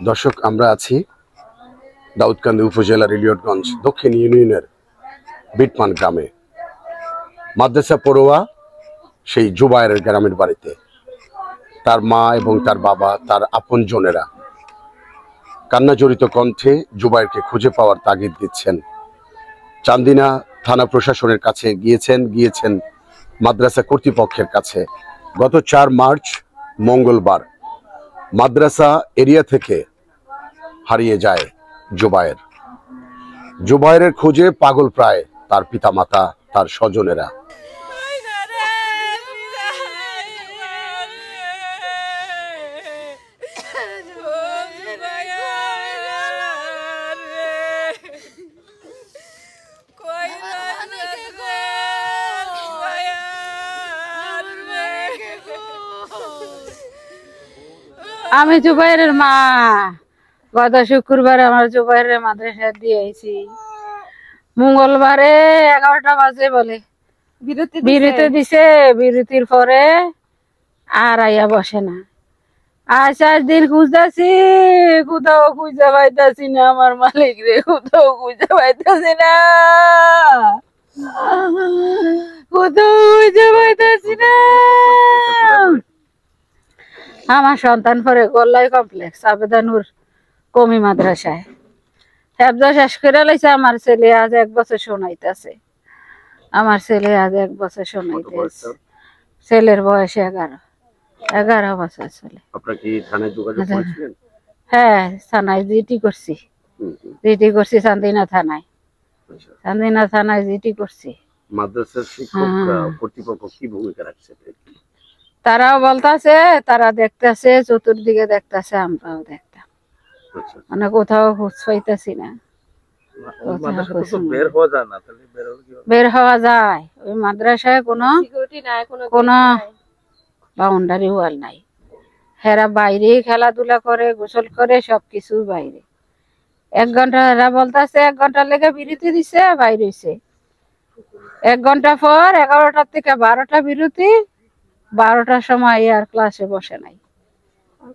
দর্শক, আমরা আছি দাউদকান্দি উপজেলার ইলিয়টগঞ্জ দক্ষিণ ইউনিয়নের বিটমান গ্রামে। মাদ্রাসা পড়ুয়া সেই জুবায়ের গ্রামের বাড়িতে তার মা এবং তার বাবা, তার আপনজনেরা কান্নাজড়িত কণ্ঠে জুবায়েরকে খুঁজে পাওয়ার তাগিদ দিচ্ছেন। চান্দিনা থানা প্রশাসনের কাছে গিয়েছেন মাদ্রাসা কর্তৃপক্ষের কাছে। গত 4 মার্চ মঙ্গলবার মাদ্রাসা এরিয়া থেকে হারিয়ে যায় জুবায়েরের খোঁজে পাগল প্রায় তার পিতামাতা, তার স্বজনেরা। আমি জুবাইরের মা। গত শুক্রবারে আমার জুবাইরের মাদ্রাসা দিয়ে আইছি। মঙ্গলবারে 11টা বাজে বলে বিরতি দিছে। বিরতির পরে আর আইয়া বসে না। আজ 4 দিন খুঁজতেছি, কোথাও খুঁজে পাইতাছি না। আমার মালিক রে কোথাও খুঁজে পাইতাছি না, কোথাও খুঁজে পাইতাছি না। আমার সন্তান পরে গোল্লাই কমপ্লেক্স আবেদনুর কমি মাদ্রাসায় হেফজ শেষ করে লাইছে। আমার ছেলে আজ 1 বছর শোনাইতেছে। আমার ছেলে আজ 1 বছর শোনাইতেছে। ছেলের বয়স 11 বছর ছেলে। আপনারা কি থানায় যোগাযোগ করেছিলেন? হ্যাঁ, থানায় জিটি করছি। চান্দিনা থানায় জিটি করছি। মাদ্রাসার শিক্ষক কর্তৃপক্ষ কি ভূমিকা রাখছে? তারাও বলতাছে, তারা দেখতেছে, চতুর্দিকে দেখতেছে, আমরাও দেখতাম। মানে কোথাও খোঁজ পাইতেছি না। বের হওয়া যায়, ওই মাদ্রাসায় কোনো বাউন্ডারি ওয়াল নাই। হেরা বাইরে খেলাধুলা করে, গোসল করে, সবকিছু বাইরে। 1 ঘন্টা হেরা বলতেছে 1 ঘন্টা লেগে বিরতি দিছে, বাইরে হইছে। 1 ঘন্টা পর 11টা থেকে 12টা বিরতি। 12টার সময় আর ক্লাসে বসে নাই।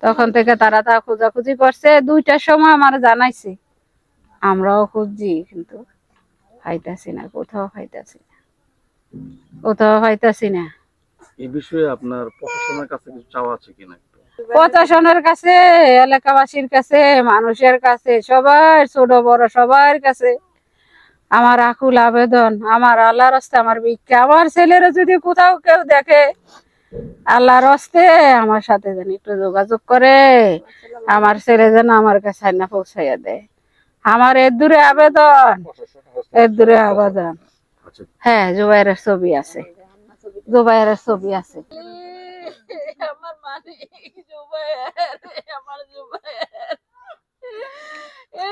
তখন থেকে তারা তা খোঁজাখুঁজি করছে। 2টার সময় আমার জানাইছে। আমরাও খুঁজছি, কিন্তু পাইতাছি না, কোথাও পাইতাছি না। এই বিষয়ে আপনার প্রশাসনের কাছে কিছু চাওয়া আছে কিনা? প্রশাসনের কাছে, এলাকাবাসীর কাছে, মানুষের কাছে, সবার, ছোট বড় সবার কাছে আমার আকুল আবেদন। আমার আল্লাহর রাস্তায় আমার ভিক্ষা, আমার ছেলেরা যদি কোথাও কেউ দেখে, আল্লাহর রাস্তে আমার সাথে যেন একটু যোগাযোগ করে, আমার ছেলে যেন আমার কাছে না পৌঁছাইয়া দেয়। আমার এর দূরে আবেদন। হ্যাঁ, জুবাইরের ছবি আছে।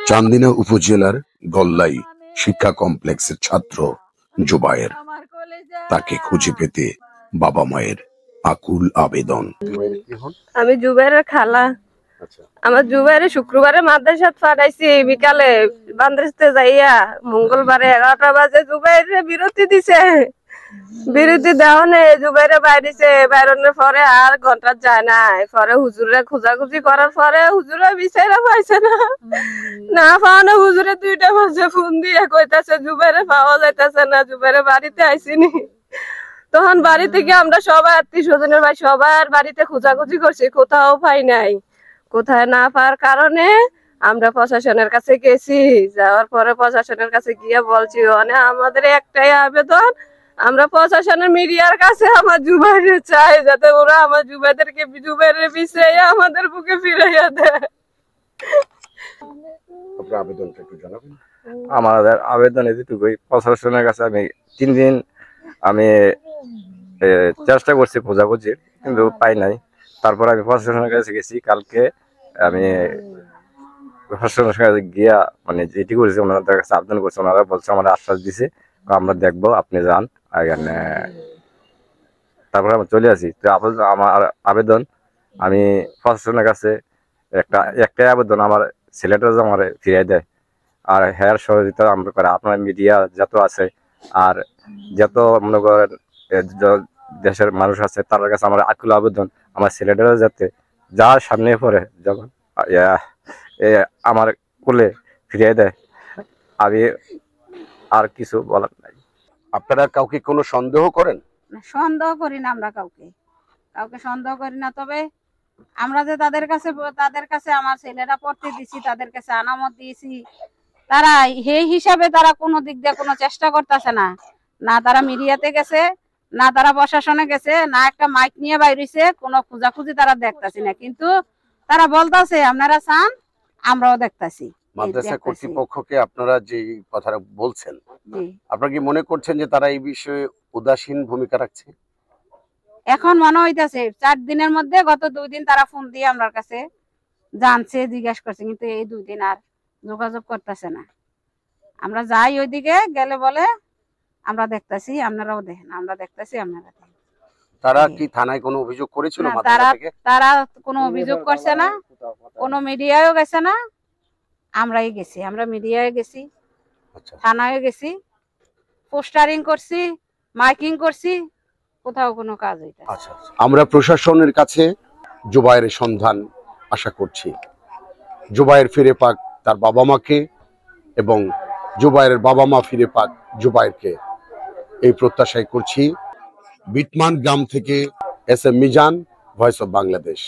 চান্দিনা উপজেলার গল্লাই শিক্ষা কমপ্লেক্সের ছাত্র জুবায়ের। তাকে খুঁজে পেতে বাবা মায়ের আকুল আবেদন। আমি জুবাইরের খালা। আমার জুবাইরে শুক্রবারে মাদ্রাসা পাঠাইছি, বিকালে মাদ্রাসাতে যাইয়া মঙ্গলবারে 11টা বাজে জুবাইরে বিরতি দিছে। বিরতি দেওয়ানে জুবাইরে বাইরেছে। বাইরনের পরে আর ঘন্টা যায় নাই। পরে হুজুরে খোঁজাখুঁজি করার পরে হুজুরে বিচারা পাইছে না পাওয়া। হুজুরে 2টা বাজে ফোন দিয়ে কইতাছে জুবাইরে পাওয়া যাইতাছে না, জুবাইরে বাড়িতে আইসিনি। তখন বাড়ি থেকে আমরা সবাই আত্মীয় স্বজনের ভাই সবার বাড়িতে খোঁজাখুঁজি করছি, কোথাও পাই নাই। কোথায় না পাওয়ার কারণে আমরা প্রশাসনের কাছে গেছি। যাওয়ার পরে প্রশাসনের কাছে গিয়ে বলছি, আমাদের একটাই আবেদন, আমরা প্রশাসনের মিডিয়ার কাছে আমার জুবাইরে চাই, যাতে ওরা আমার জুবাইরের বিষয়ে আমাদের বুকে ফিরাইয়া দেয়। আমাদের আবেদন এটুকুই, প্রশাসনের কাছে আমি 3 দিন আমি চেষ্টা করছি খোঁজাখুঁজির, কিন্তু পাই নাই। তারপর আমি প্রশাসনের কাছে গেছি। কালকে আমি প্রশাসনের কাছে গিয়া মানে যেটি করেছি, ওনাদের কাছে আবেদন করছি। ওনারা বলছে, আমার আশ্বাস দিছে, আমরা দেখবো, আপনি যান। তারপরে আমি চলে আসি। তো আমার আবেদন, আমি প্রশাসনের কাছে একটাই আবেদন, আমার ছেলেটা যে আমার ফিরাই দেয়, আর হ্যার সহযোগিতা আমরা করে। আপনার মিডিয়া যত আছে আর যত মনে করেন দেশের মানুষ আছে, তার কাছে আমার আকুল আবেদন, আমার ছেলেটারা যাতে যার সামনে পড়ে যখন আমার কোলে ফিরিয়ে দেয়, আমি আর কিছু বলার নাই। আপনারা কাউকে কোনো সন্দেহ করেন? না, সন্দেহ করি না, আমরা কাউকে সন্দেহ করি না। তবে আমরা যে তাদের কাছে আমার ছেলেরা পড়তে দিছি, তাদের কাছে আনামত দিয়েছি, তারা সেই হিসাবে তারা কোনো দিক দিয়ে কোনো চেষ্টা করতেছে না। না তারা মিডিয়াতে গেছে, না তারা প্রশাসনে গেছে, না একটা মাইক নিয়ে বাইরেছে, কোনো খোঁজাখুঁজি তারা দেখতাছি না। কিন্তু তারা বলতাছে আপনারা চান, আমরাও দেখতাছি। মাদ্রাসা কর্তৃপক্ষকে আপনারা যে কথাটা বলছেন, জি। আপনারা কি মনে করছেন যে তারা এই বিষয়ে উদাসীন ভূমিকা রাখছে? এখন মনে হইতাছে 4 দিনের মধ্যে গত 2 দিন তারা ফোন দিয়ে আমার কাছে জানছে, জিজ্ঞাসা করছে, কিন্তু এই 2 দিন আর যোগাযোগ করতেছে না। আমরা যাই ওইদিকে গেলে বলে আমরা দেখতাছি, আপনারাও দেখেন, আমরা দেখতাছি, আপনারা দেখেন। তারা কি থানায় কোনো অভিযোগ করেছিল না, মাদ্রাসা থেকে? তারা কোনো অভিযোগ করছে না, কোনো মিডিয়ায়ও গেছে না। আমরাই গেছি, আমরা মিডিয়ায় গেছি, আচ্ছা, থানায় গেছি, পোস্টারিং করছি, মাইকিং করছি, কোথাও কোনো কাজ হইতাছে। আচ্ছা। আমরা প্রশাসনের কাছে জুবায়ের সন্ধান আশা করছি। জুবায়ের ফিরে পাক তার বাবা মাকে, এবং জুবায়ের বাবা মা ফিরে পাক জুবায়েরকে, এই প্রত্যাশাই করছি। বিটমান গ্রাম থেকে S M Mizan, voice of Bangladesh.